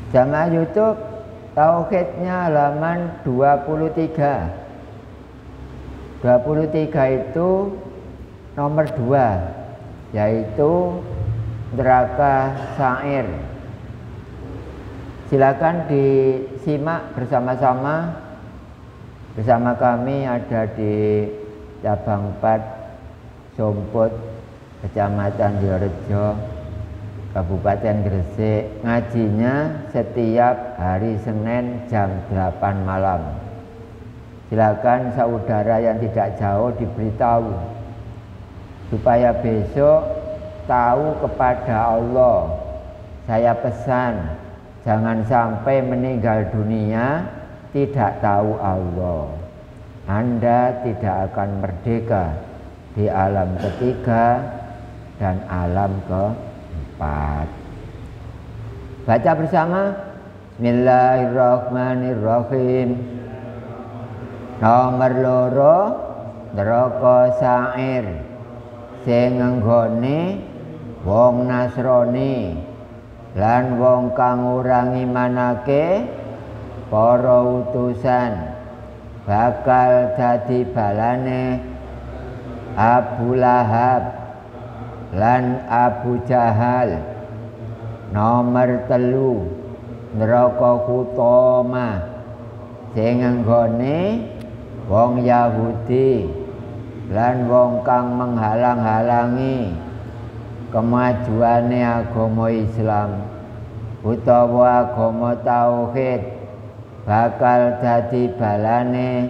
Jamaah YouTube tauhidnya halaman 23. 23 itu nomor 2, yaitu neraka sa'ir. Silakan disimak bersama-sama. Bersama kami ada di cabang 4 Somput, Kecamatan Diorejo, Kabupaten Gresik. Ngajinya setiap hari Senin jam 8 malam. Silakan saudara yang tidak jauh diberitahu supaya besok tahu kepada Allah. Saya pesan, jangan sampai meninggal dunia tidak tahu Allah. Anda tidak akan merdeka di alam ketiga dan alam keempat. Baca bersama. Bismillahirrahmanirrahim. Nomor loro, neraka sa'ir sing nggone wong Nasrani lan wong kang ora ngimanake para utusan, bakal dadi balane Abu Lahab lan Abu Jahal. Nomor telu, neraka Hutama sing nggone wong Yahudi lan wong kang menghalang-halangi kemajuane agama Islam utawa agama tauhid, bakal dadi balane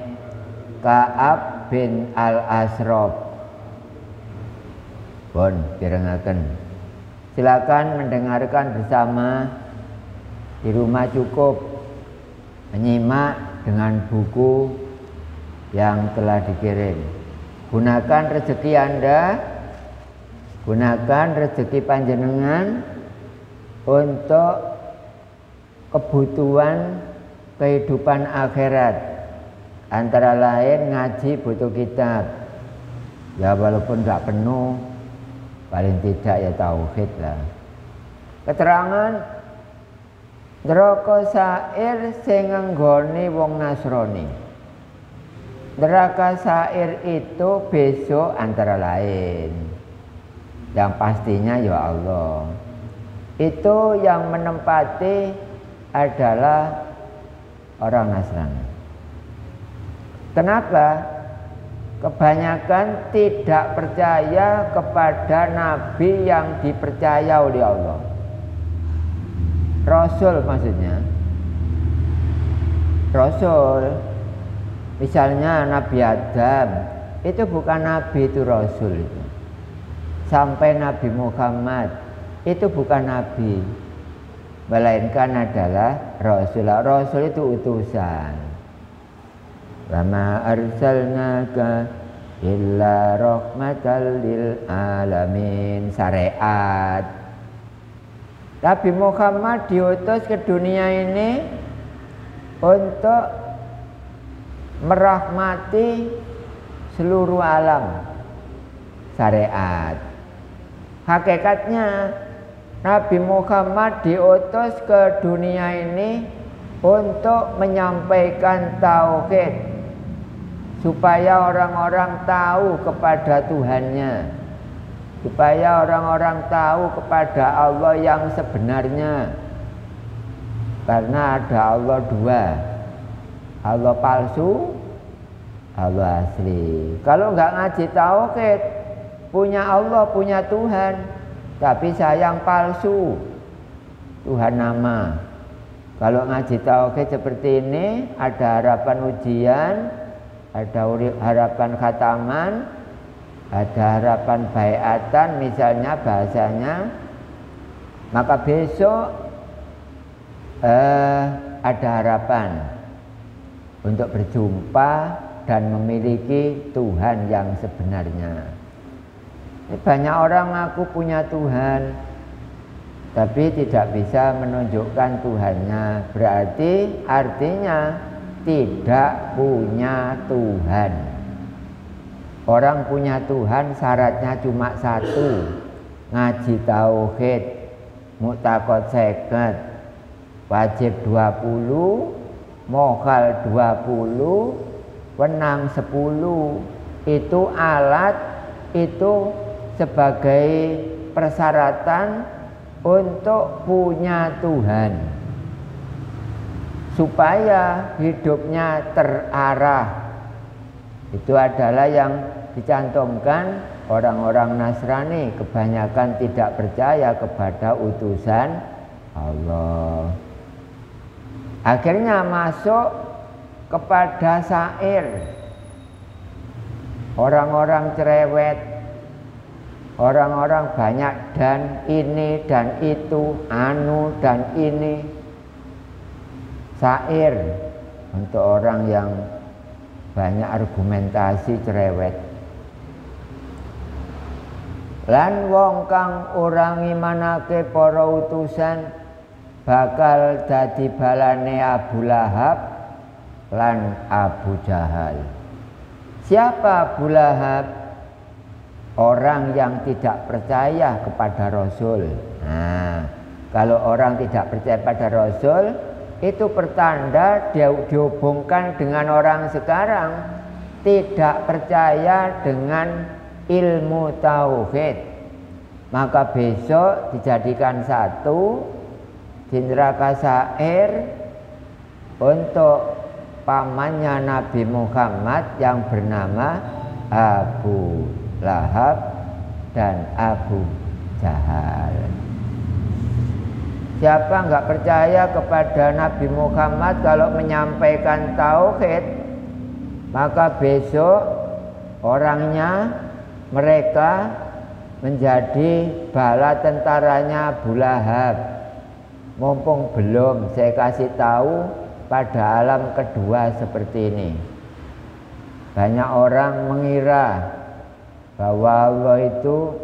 Ka'ab bin Al-Ashraf. Pun direngaken. Silakan mendengarkan bersama. Di rumah cukup menyimak dengan buku yang telah dikirim. Gunakan rezeki Anda, gunakan rezeki panjenengan untuk kebutuhan kehidupan akhirat. Antara lain ngaji butuh kitab. Ya walaupun nggak penuh, paling tidak ya tauhid lah. Keterangan neraka sa'ir sing nggone wong Nasrani. Neraka sa'ir itu besok antara lain, yang pastinya ya Allah, itu yang menempati adalah orang Nasrani. Kenapa? Kebanyakan tidak percaya kepada nabi yang dipercaya oleh Allah. Rasul maksudnya. Rasul. Misalnya Nabi Adam itu bukan nabi, itu rasul itu. Sampai Nabi Muhammad itu bukan nabi, melainkan adalah rasul. Rasul itu utusan. Wa ma arsalnaka illa rahmatan lil alamin, syariat. Nabi Muhammad diutus ke dunia ini untuk merahmati seluruh alam, syariat. Hakikatnya Nabi Muhammad diutus ke dunia ini untuk menyampaikan tauhid, supaya orang-orang tahu kepada Tuhannya, supaya orang-orang tahu kepada Allah yang sebenarnya. Karena ada Allah dua, Allah palsu, Allah asli. Kalau nggak ngaji tauhid, punya Allah, punya Tuhan, tapi sayang palsu, Tuhan nama. Kalau ngaji tauhid seperti ini, ada harapan ujian, ada harapan khataman, ada harapan baiatan, misalnya bahasanya, maka besok ada harapan untuk berjumpa dan memiliki Tuhan yang sebenarnya. Banyak orang ngaku punya Tuhan, tapi tidak bisa menunjukkan Tuhannya. Berarti artinya tidak punya Tuhan. Orang punya Tuhan syaratnya cuma satu, ngaji tauhid, mu'taqad seket, wajib 20, mokhal 20, wenang 10. Itu alat, itu sebagai persyaratan untuk punya Tuhan, supaya hidupnya terarah. Itu adalah yang dicantumkan orang-orang Nasrani, kebanyakan tidak percaya kepada utusan Allah. Akhirnya masuk kepada syair, orang-orang cerewet, orang-orang banyak dan ini dan itu, anu dan ini. Syair untuk orang yang banyak argumentasi, cerewet. Lan wong kang ora ngimanake para utusan bakal dadi balane Abu Lahab lan Abu Jahal. Siapa Abu Lahab? Orang yang tidak percaya kepada Rasul. Nah, kalau orang tidak percaya pada Rasul, itu pertanda dia dihubungkan dengan orang sekarang tidak percaya dengan ilmu tauhid. Maka besok dijadikan satu di neraka sa'ir untuk pamannya Nabi Muhammad yang bernama Abu Lahab dan Abu Jahal. Siapa nggak percaya kepada Nabi Muhammad kalau menyampaikan tauhid, maka besok orangnya mereka menjadi bala tentaranya Abu Lahab. Mumpung belum saya kasih tahu pada alam kedua seperti ini. Banyak orang mengira bahwa Allah itu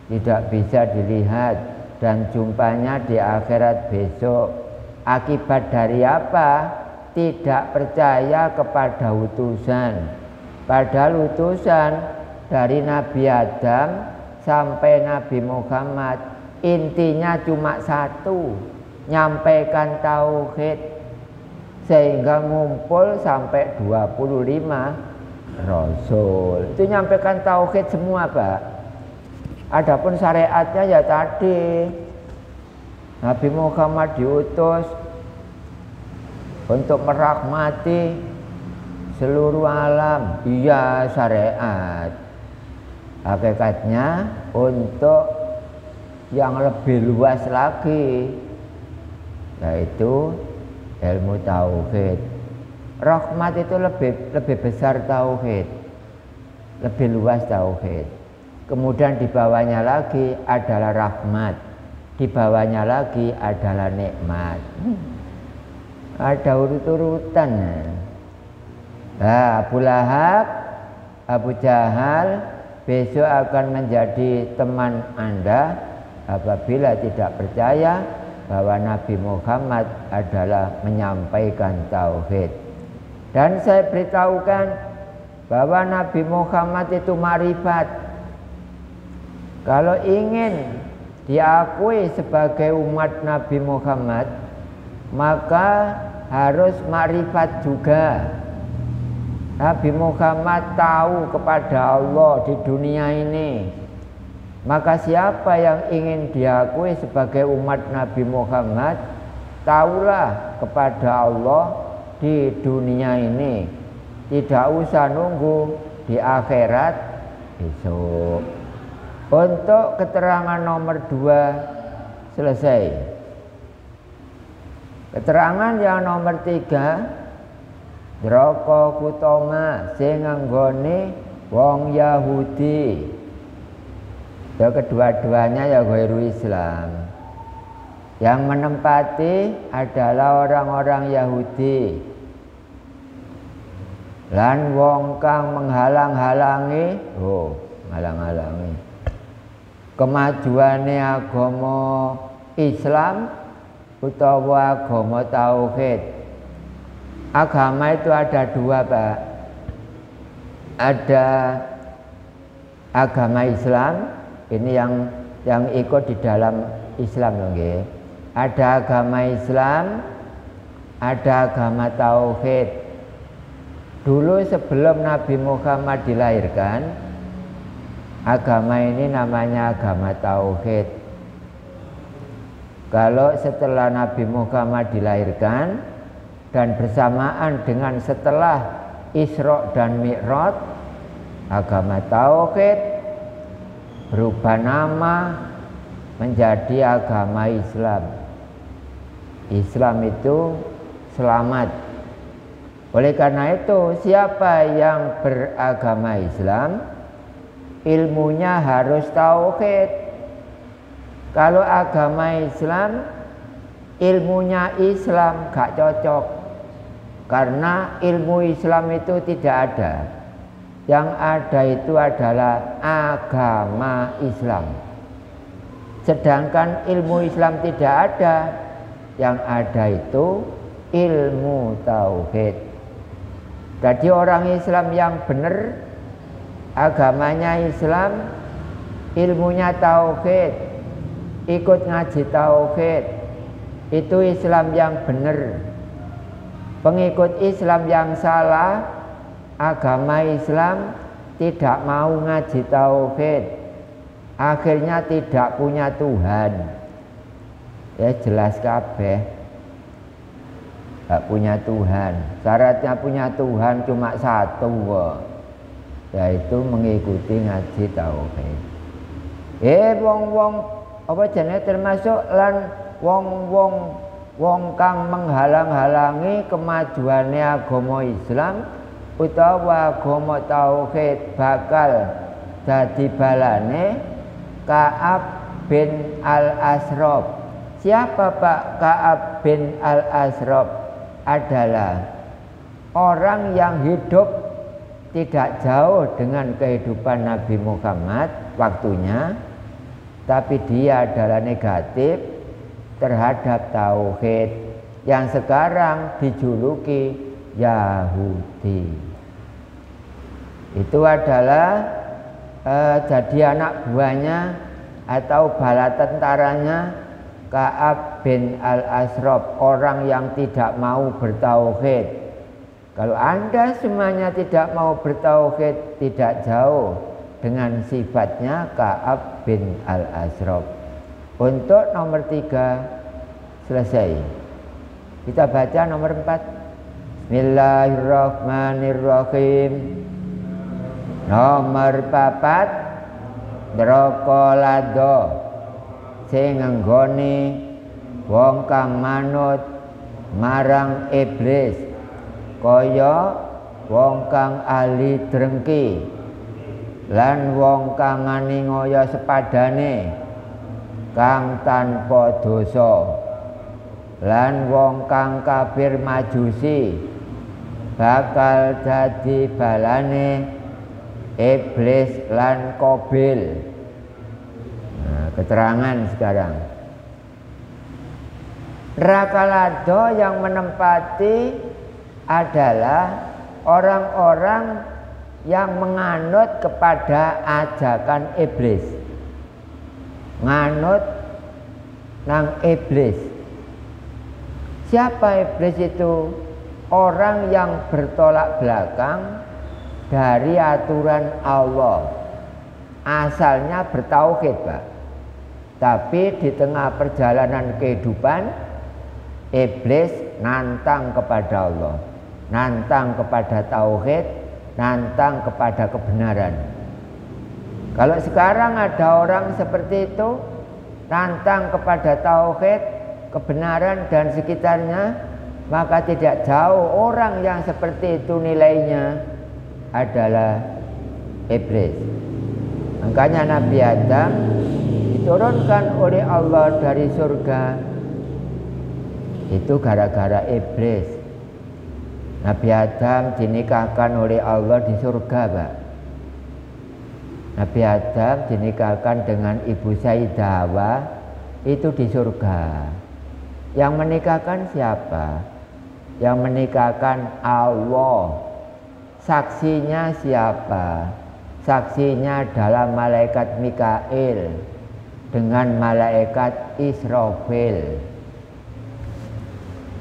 tidak bisa dilihat dan jumpanya di akhirat besok. Akibat dari apa? Tidak percaya kepada utusan. Padahal utusan dari Nabi Adam sampai Nabi Muhammad intinya cuma satu, nyampaikan tauhid, sehingga ngumpul sampai 25 Rasul. Itu nyampaikan tauhid semua, Pak. Adapun syariatnya ya tadi Nabi Muhammad diutus untuk merahmati seluruh alam. Iya, syariat. Hakikatnya untuk yang lebih luas lagi, yaitu ilmu tauhid. Rahmat itu lebih besar tauhid, lebih luas tauhid. Kemudian di bawahnya lagi adalah rahmat, di bawahnya lagi adalah nikmat. Ada urut-urutan. Nah, Abu Lahab, Abu Jahal besok akan menjadi teman Anda apabila tidak percaya bahwa Nabi Muhammad adalah menyampaikan tauhid. Dan saya beritahukan bahwa Nabi Muhammad itu marifat. Kalau ingin diakui sebagai umat Nabi Muhammad, maka harus marifat juga. Nabi Muhammad tahu kepada Allah di dunia ini. Maka siapa yang ingin diakui sebagai umat Nabi Muhammad, tahulah kepada Allah di dunia ini. Tidak usah nunggu di akhirat besok. Untuk keterangan nomor 2 selesai. Keterangan yang nomor 3, Draka Kutoma sing nganggone wong Yahudi. Ya, kedua-duanya ya ghairu Islam. Yang menempati adalah orang-orang Yahudi. Lan wong kang menghalang-halangi, menghalang-halangi kemajuane agama Islam utawa agama tauhid. Agama itu ada 2, Pak. Ada agama Islam, ini yang ikut di dalam Islam loh, nggih. Ada agama Islam, ada agama Tauhid. Dulu sebelum Nabi Muhammad dilahirkan, agama ini namanya agama Tauhid. Kalau setelah Nabi Muhammad dilahirkan dan bersamaan dengan setelah Isra dan Mi'raj, agama Tauhid berubah nama menjadi agama Islam. Islam itu selamat. Oleh karena itu, siapa yang beragama Islam, ilmunya harus tauhid. Kalau agama Islam, ilmunya Islam gak cocok. Karena ilmu Islam itu tidak ada. Yang ada itu adalah agama Islam. Sedangkan ilmu Islam tidak ada. Yang ada itu ilmu tauhid. Jadi orang Islam yang benar, agamanya Islam, ilmunya tauhid, ikut ngaji tauhid, itu Islam yang benar. Pengikut Islam yang salah, agama Islam, tidak mau ngaji tauhid, akhirnya tidak punya Tuhan. Ya jelas kabeh gak punya Tuhan. Syaratnya punya Tuhan cuma satu, yaitu mengikuti ngaji tauhid. Wong-wong apa jenenge termasuk lan wong kang menghalang-halangi kemajuannya agama Islam utawa agama tauhid bakal dadi balane Ka'ab bin Al-Ashraf. Siapa Pak Ka'ab bin Al-Ashraf? Adalah orang yang hidup tidak jauh dengan kehidupan Nabi Muhammad waktunya, tapi dia adalah negatif terhadap tauhid yang sekarang dijuluki Yahudi. Itu adalah jadi anak buahnya atau bala tentaranya Ka'ab bin Al-Ashraf, orang yang tidak mau bertauhid. Kalau Anda semuanya tidak mau bertauhid, tidak jauh dengan sifatnya Ka'ab bin Al-Ashraf. Untuk nomor 3 selesai. Kita baca nomor 4. Bismillahirrahmanirrahim. Nomor 4, neraka lado sing nggone wong kang manut marang iblis kaya wong kang ahli drengki lan wong kang nganiaya sepadane kang tanpa dosa lan wong kang kafir majusi bakal dadi balane iblis lan Qabil. Keterangan sekarang, neraka lado yang menempati adalah orang-orang yang menganut kepada ajakan iblis, nganut nang iblis. Siapa iblis itu? Orang yang bertolak belakang dari aturan Allah. Asalnya bertauhid, Pak. Tapi di tengah perjalanan kehidupan, iblis nantang kepada Allah, nantang kepada tauhid, nantang kepada kebenaran. Kalau sekarang ada orang seperti itu, nantang kepada tauhid, kebenaran dan sekitarnya, maka tidak jauh orang yang seperti itu nilainya adalah iblis. Makanya Nabi Adam diturunkan oleh Allah dari surga itu gara-gara iblis. Nabi Adam dinikahkan oleh Allah di surga, Pak. Nabi Adam dinikahkan dengan Ibu Sayyidah Hawa itu di surga. Yang menikahkan siapa? Yang menikahkan Allah. Saksinya siapa? Saksinya adalah malaikat Mikail dengan malaikat Israfil.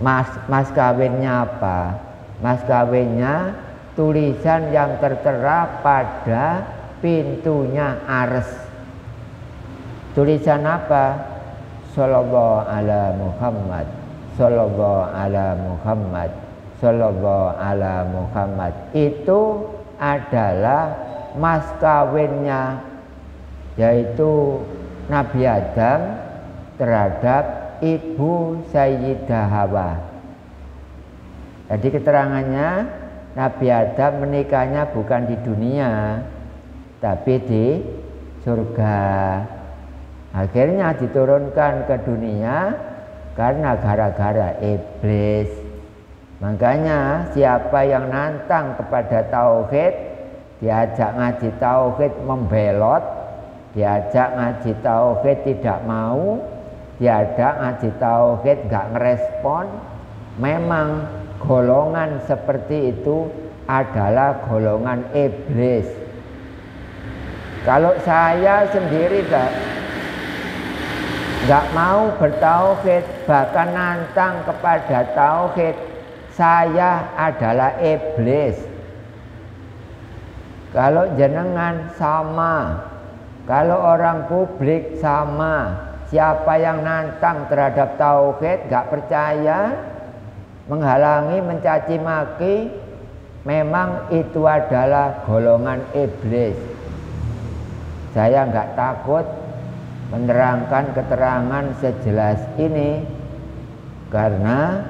Mas kawinnya apa? Mas kawinnya tulisan yang tertera pada pintunya ares. Tulisan apa? Sallallahu ala Muhammad, sallallahu ala Muhammad, sallallahu ala Muhammad. Itu adalah mas kawinnya, yaitu Nabi Adam terhadap ibu Sayyidah Hawa. Jadi keterangannya Nabi Adam menikahnya bukan di dunia, tapi di surga. Akhirnya diturunkan ke dunia karena gara-gara iblis. Makanya siapa yang nantang kepada tauhid, diajak ngaji tauhid membelot, diajak ngaji tauhid tidak mau, diajak ngaji tauhid gak ngerespon. Memang golongan seperti itu adalah golongan iblis. Kalau saya sendiri gak mau bertauhid, bahkan nantang kepada tauhid, saya adalah iblis. Kalau jenengan sama, kalau orang publik sama, siapa yang nantang terhadap tauhid, gak percaya, menghalangi, mencaci maki, memang itu adalah golongan iblis. Saya gak takut menerangkan keterangan sejelas ini, karena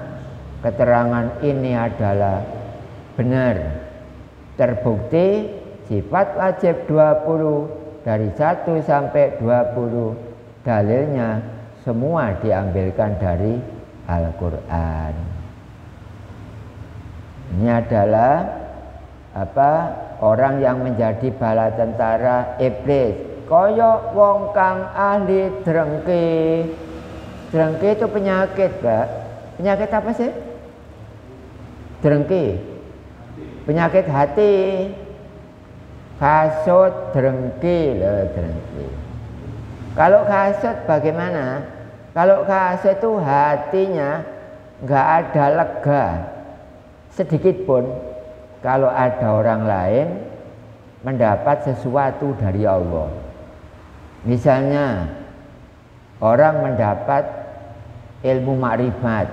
keterangan ini adalah benar, terbukti sifat wajib 20 dari 1 sampai 20 dalilnya semua diambilkan dari Al-Quran. Ini adalah orang yang menjadi bala tentara iblis. Koyok wong kang ahli drengki. Drengki itu penyakit, Pak. Penyakit apa sih? Drengki. Penyakit hati. Kasut, drengki, drengki. Kalau kasut bagaimana? Kalau kasut itu hatinya nggak ada lega sedikit pun kalau ada orang lain mendapat sesuatu dari Allah. Misalnya orang mendapat ilmu makrifat,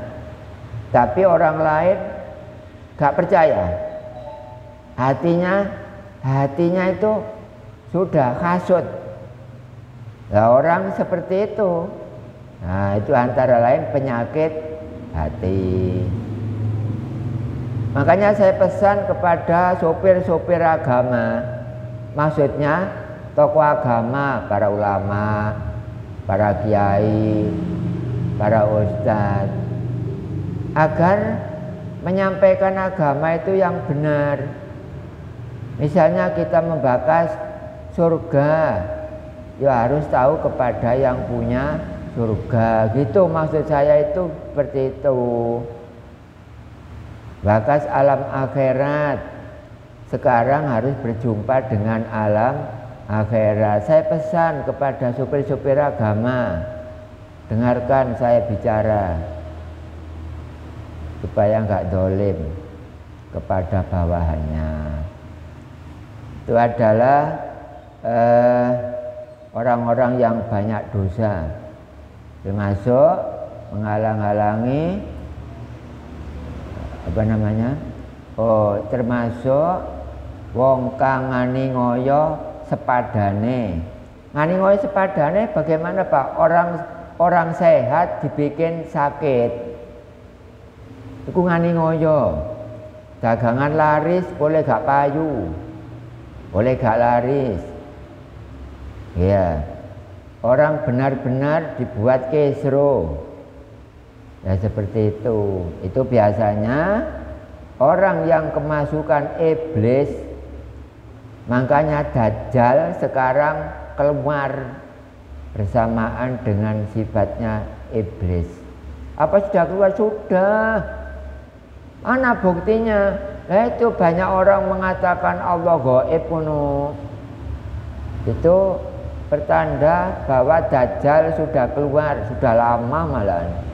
tapi orang lain gak percaya, hatinya itu sudah kasut. Nah, orang seperti itu, nah itu antara lain penyakit hati. Makanya saya pesan kepada sopir-sopir agama, maksudnya tokoh agama, para ulama, para kiai, para ustadz, agar menyampaikan agama itu yang benar. Misalnya kita membahas surga, ya harus tahu kepada yang punya surga, gitu maksud saya itu seperti itu. Bakas alam akhirat, sekarang harus berjumpa dengan alam akhirat. Saya pesan kepada supir-supir agama, dengarkan saya bicara supaya nggak dolim kepada bawahannya. Itu adalah orang-orang yang banyak dosa, termasuk menghalang-halangi termasuk wong kang ngani ngoyo sepadane. Ngani ngoyo sepadane bagaimana, Pak? Orang sehat dibikin sakit, iku ngani ngoyo. Dagangan laris boleh gak payu, boleh gak laris. Ya, orang benar-benar dibuat kesro. Ya seperti itu. Itu biasanya orang yang kemasukan iblis. Makanya Dajjal sekarang keluar bersamaan dengan sifatnya iblis. Apa sudah keluar? Sudah. Mana buktinya? Itu banyak orang mengatakan Allah gaib kuno. Itu pertanda bahwa Dajjal sudah keluar, sudah lama malah.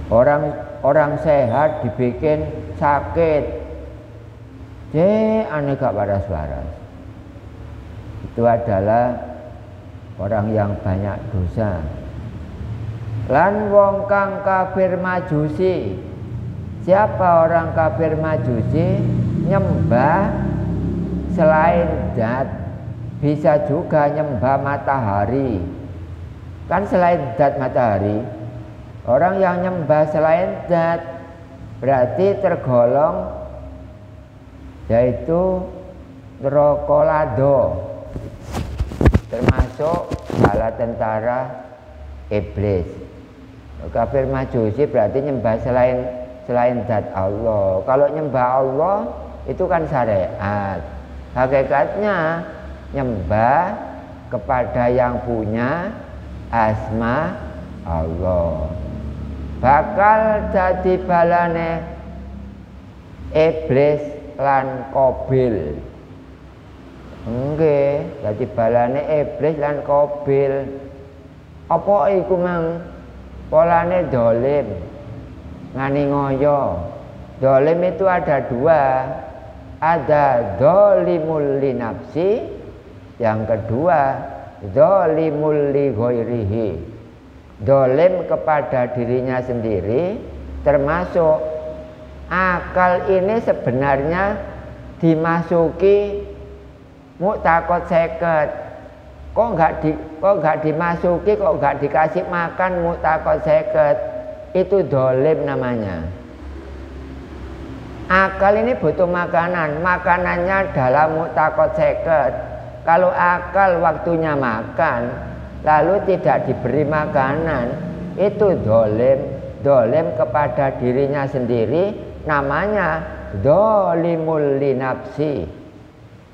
Orang sehat dibikin sakit. Aneh gak waras-waras. Itu adalah orang yang banyak dosa. Lan wong kang kafir majusi. Siapa orang kafir majusi? Nyembah selain zat. Bisa juga nyembah matahari. Kan selain zat matahari. Orang yang nyembah selain zat berarti tergolong yaitu rokolado, termasuk bala tentara iblis. Kafir majusi berarti nyembah selain zat Allah. Kalau nyembah Allah itu kan syariat. Hakikatnya nyembah kepada yang punya asma Allah. Bakal jadi balane iblis lan Qabil. Nggih, jadi balane iblis lan Qabil. Apa iku mang? Polane dolim, ngani ngoyo. Dolim itu ada dua. Ada dolimul li nafsi, yang kedua dolimul li ghairihi. Dolim kepada dirinya sendiri, termasuk akal ini sebenarnya dimasuki mu'taqad seket. Kok nggak dimasuki, kok nggak dikasih makan mu'taqad seket. Itu dolim namanya. Akal ini butuh makanan. Makanannya dalam mu'taqad seket. Kalau akal waktunya makan lalu tidak diberi makanan, itu dolim. Dolim kepada dirinya sendiri, namanya dolimul li nafsi.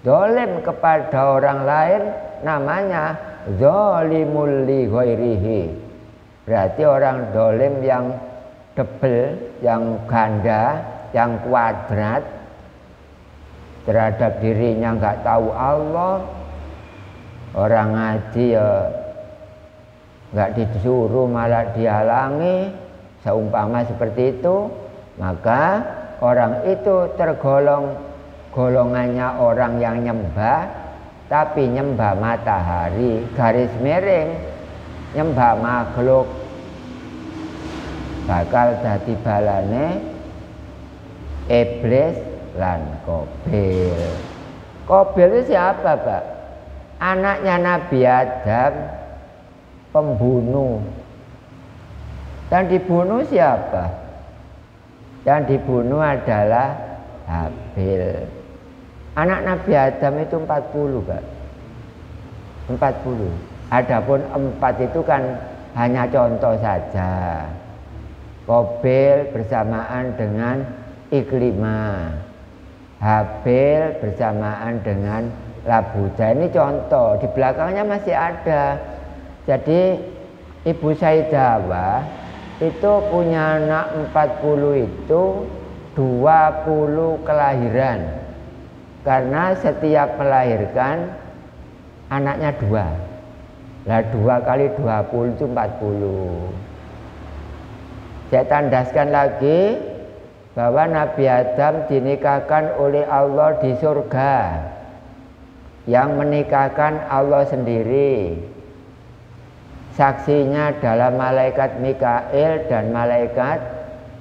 Dolim kepada orang lain namanya dolimul li ghairihi. Berarti orang dolim yang double, yang ganda, yang kuadrat terhadap dirinya nggak tahu Allah. Orang ngaji ya nggak disuruh malah dihalangi, seumpama seperti itu, maka orang itu tergolong golongannya orang yang nyembah, tapi nyembah matahari, garis miring nyembah makhluk. Bakal dadi balane iblis lan Qabil. Qabil itu siapa, Pak? Anaknya Nabi Adam, pembunuh. Dan dibunuh siapa? Yang dibunuh adalah Habil. Anak Nabi Adam itu 40, Pak. 40. Adapun 4 itu kan hanya contoh saja. Qabil bersamaan dengan Iklimah. Habil bersamaan dengan Labuda. Ini contoh, di belakangnya masih ada. Jadi Ibu Saidawa itu punya anak 40 itu 20 kelahiran. Karena setiap melahirkan anaknya 2. Lah 2 kali 20 itu 40. Saya tandaskan lagi bahwa Nabi Adam dinikahkan oleh Allah di surga. Yang menikahkan Allah sendiri. Saksinya adalah malaikat Mikail dan malaikat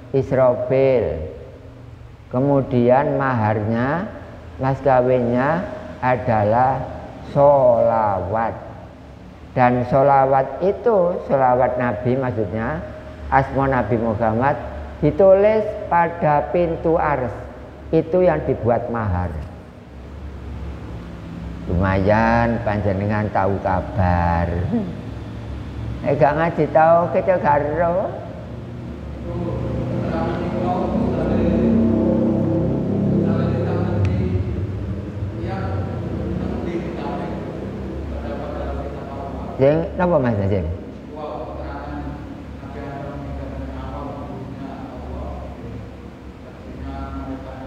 Israfil. Kemudian maharnya, mas kawinnya adalah sholawat. Dan sholawat itu, sholawat Nabi maksudnya, asma Nabi Muhammad, ditulis pada pintu ars. Itu yang dibuat mahar. Lumayan panjenengan tahu kabar. Gak ngaji tahu kita karo. Jeng, napa Mas Jeng?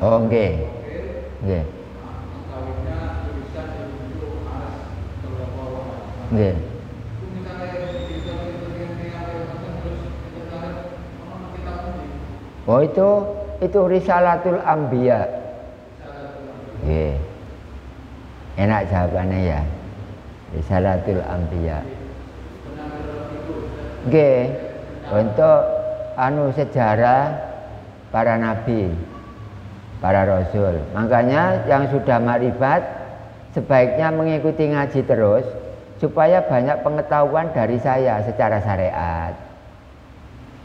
Oh, nggih. Nggih. Nggih. Oh itu Risalatul Anbiya. Nggih. Enak jawabannya ya. Risalatul Anbiya. Nggih. Untuk sejarah para nabi, para rasul. Makanya yang sudah makrifat sebaiknya mengikuti ngaji terus supaya banyak pengetahuan dari saya secara syariat.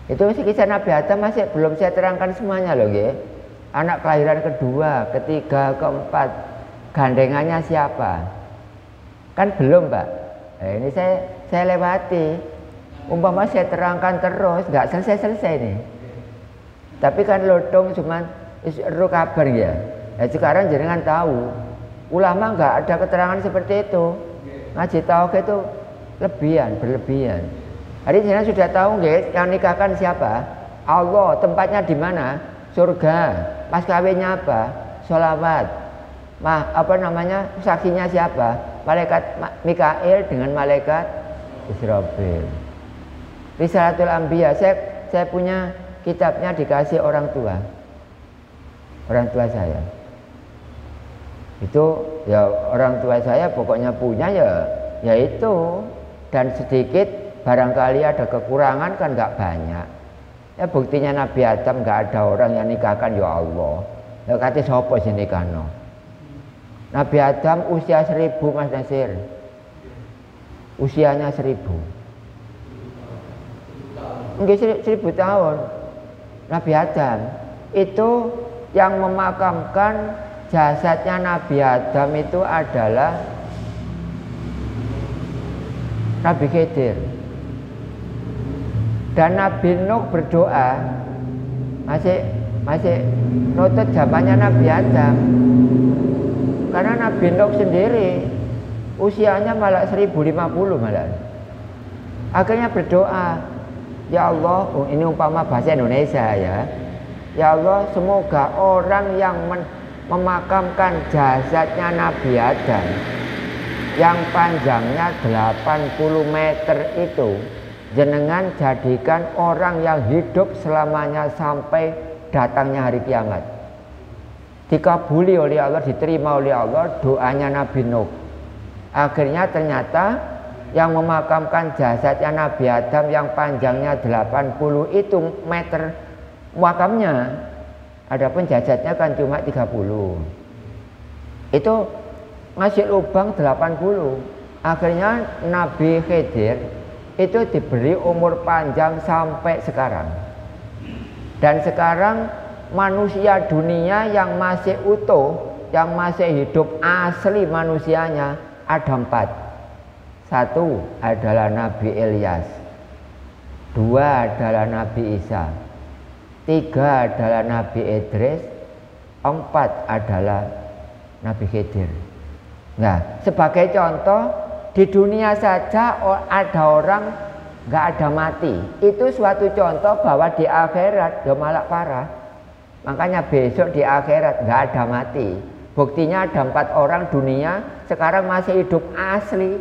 Itu kisah Nabi Adam masih belum saya terangkan semuanya loh, nggih. Anak kelahiran kedua, ketiga, keempat, gandengannya siapa? Kan belum, Pak. Nah, ini saya lewati. Umpama saya terangkan terus, nggak selesai-selesai nih. Tapi kan lodong cuman ru kabar ya. Nah, sekarang jenengan tahu, ulama nggak ada keterangan seperti itu. Ngaji tauhid itu berlebihan. Hari jenengan sudah tahu nggih, yang nikahkan siapa? Allah. Tempatnya di mana? Surga. Mas kawinnya apa? Sholawat. Saksinya siapa? Malaikat Mikail dengan malaikat Israfil. Risalatul Anbiya, saya punya kitabnya, dikasih orang tua saya. Itu ya orang tua saya pokoknya punya ya itu, dan sedikit barangkali ada kekurangan kan nggak banyak. Ya buktinya Nabi Adam nggak ada orang yang nikahkan, ya Allah. Ya kata siapa sih nikahno? Nabi Adam usia 1000 Mas Nasir. Usianya 1000. Enggak 1000 tahun. Nabi Adam itu yang memakamkan jasadnya Nabi Adam itu adalah Nabi Khidir. Dan Nabi Nuh berdoa masih nutut zamannya Nabi Adam. Karena Nabi Nuh sendiri usianya malah 1050 malah. Akhirnya berdoa, ya Allah, ini umpama bahasa Indonesia ya. Ya Allah, semoga orang yang memakamkan jasadnya Nabi Adam yang panjangnya 80 meter itu, jenengan jadikan orang yang hidup selamanya sampai datangnya hari kiamat. Dikabuli oleh Allah, diterima oleh Allah doanya Nabi Nuh. Akhirnya ternyata yang memakamkan jasadnya Nabi Adam yang panjangnya 80 itu meter makamnya, adapun jasadnya kan cuma 30. Itu ngasih lubang 80. Akhirnya Nabi Khidir itu diberi umur panjang sampai sekarang. Dan sekarang manusia dunia yang masih utuh, yang masih hidup asli manusianya ada 4. 1 adalah Nabi Ilyas, 2 adalah Nabi Isa, 3 adalah Nabi Idris, 4 adalah Nabi Khidir. Nah, sebagai contoh, di dunia saja ada orang nggak ada mati. Itu suatu contoh bahwa di akhirat ya malah parah. Makanya besok di akhirat nggak ada mati. Buktinya ada 4 orang dunia sekarang masih hidup asli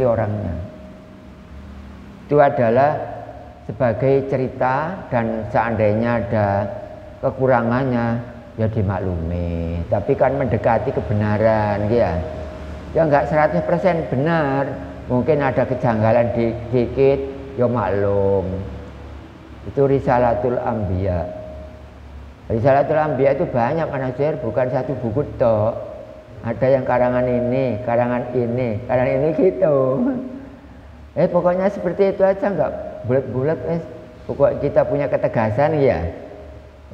orangnya. Itu adalah sebagai cerita, dan seandainya ada kekurangannya ya dimaklumi. Tapi kan mendekati kebenaran ya. Ya enggak 100% benar. Mungkin ada kejanggalan dikit ya maklum. Itu Risalatul Anbiya. Risalatul Anbiya itu banyak Mas Nasir, bukan satu buku toh. Ada yang karangan ini gitu. Pokoknya seperti itu aja, enggak bulat-bulat pokok kita punya ketegasan ya.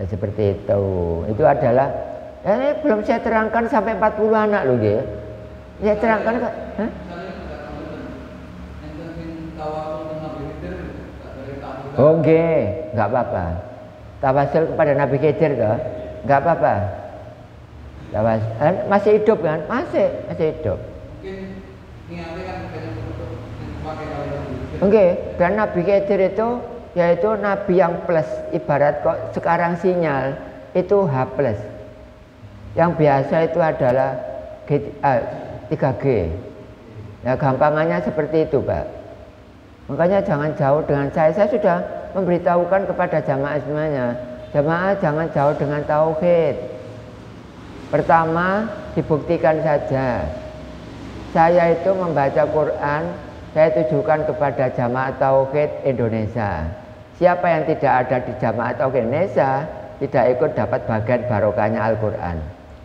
Seperti itu. Itu adalah ini belum saya terangkan sampai 40 anak loh ya. Saya terangkan kok. Oh nggih, enggak apa-apa. Tawasul kepada Nabi Khidir toh, enggak apa-apa. Masih hidup kan? Masih hidup. Oke, dan Nabi Khidir itu yaitu Nabi yang plus, ibarat kok sekarang sinyal itu H+. Yang biasa itu adalah 3G. Ya gampangannya seperti itu, Pak. Makanya jangan jauh dengan saya sudah memberitahukan kepada jamaah semuanya, jamaah jangan jauh dengan tauhid. Pertama, dibuktikan saja. Saya itu membaca Quran, saya tujukan kepada jamaah tauhid Indonesia. Siapa yang tidak ada di jamaah tauhid Indonesia tidak ikut dapat bagian barokahnya Al-Quran.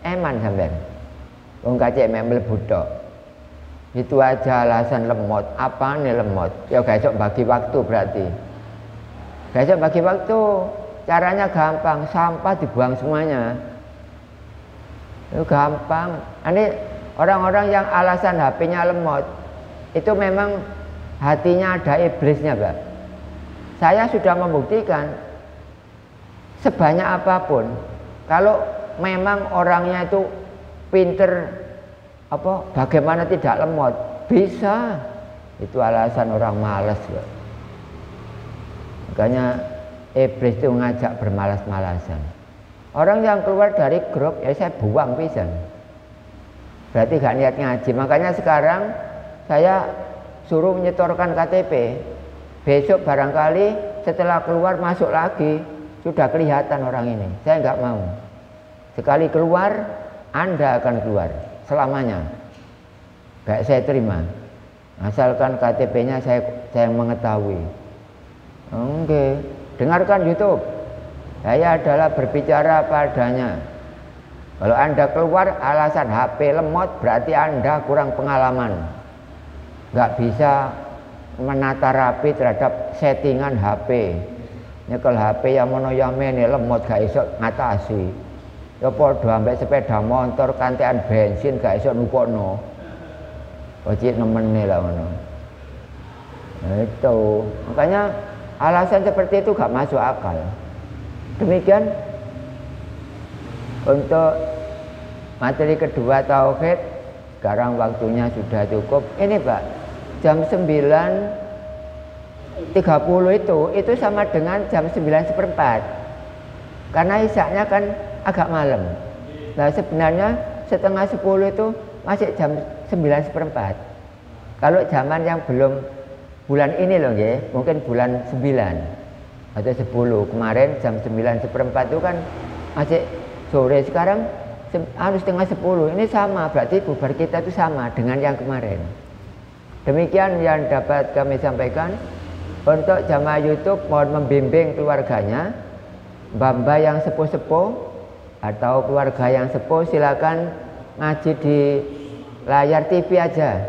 Eman sampean. Wong kacek mek mlebu tok. Itu aja alasan lemot. Apa nih lemot? Ya besok bagi waktu berarti. Besok bagi waktu. Caranya gampang, sampah dibuang semuanya. Itu gampang. Ini orang-orang yang alasan HP-nya lemot, itu memang hatinya ada iblisnya, Pak. Saya sudah membuktikan sebanyak apapun, kalau memang orangnya itu pinter, bagaimana tidak lemot, bisa. Itu alasan orang malas, Pak. Makanya iblis itu ngajak bermalas-malasan. Orang yang keluar dari grup, ya saya buang pisan. Berarti gak niat ngaji. Makanya sekarang saya suruh menyetorkan KTP. Besok barangkali setelah keluar masuk lagi, sudah kelihatan orang ini. Saya nggak mau. Sekali keluar, Anda akan keluar selamanya. Gak saya terima. Asalkan KTP-nya saya mengetahui. Oke, dengarkan YouTube. Saya adalah berbicara padanya. Kalau Anda keluar alasan HP lemot, berarti Anda kurang pengalaman. Nggak bisa menata rapi terhadap settingan HP. Nyekel HP yang monoyamene lemot gak iso ngatasi. Ya padha ambek sepeda motor kantean bensin gak iso nukokno. Wajib nemene lah ngono. Itu. Makanya alasan seperti itu gak masuk akal. Demikian untuk materi kedua tauhid. Sekarang waktunya sudah cukup. Ini Pak, jam 9.30 itu sama dengan jam 9:15. Karena isya-nya kan agak malam. Nah sebenarnya 9:30 itu masih jam 9:15. Kalau zaman yang belum bulan ini loh ya, mungkin bulan 9 atau 10. Kemarin jam 9:15 itu kan masih sore. Sekarang harus 9:30. Ini sama, berarti bubar kita itu sama dengan yang kemarin. Demikian yang dapat kami sampaikan. Untuk jamaah YouTube mohon membimbing keluarganya. Mbak-mbak yang sepuh-sepuh atau keluarga yang sepuh silakan ngaji di layar TV aja.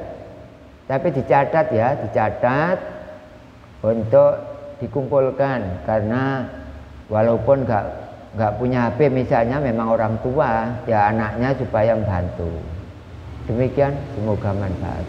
Tapi dicatat ya, dicatat untuk dikumpulkan, karena walaupun nggak punya HP misalnya, memang orang tua ya anaknya supaya membantu. Demikian, semoga manfaat.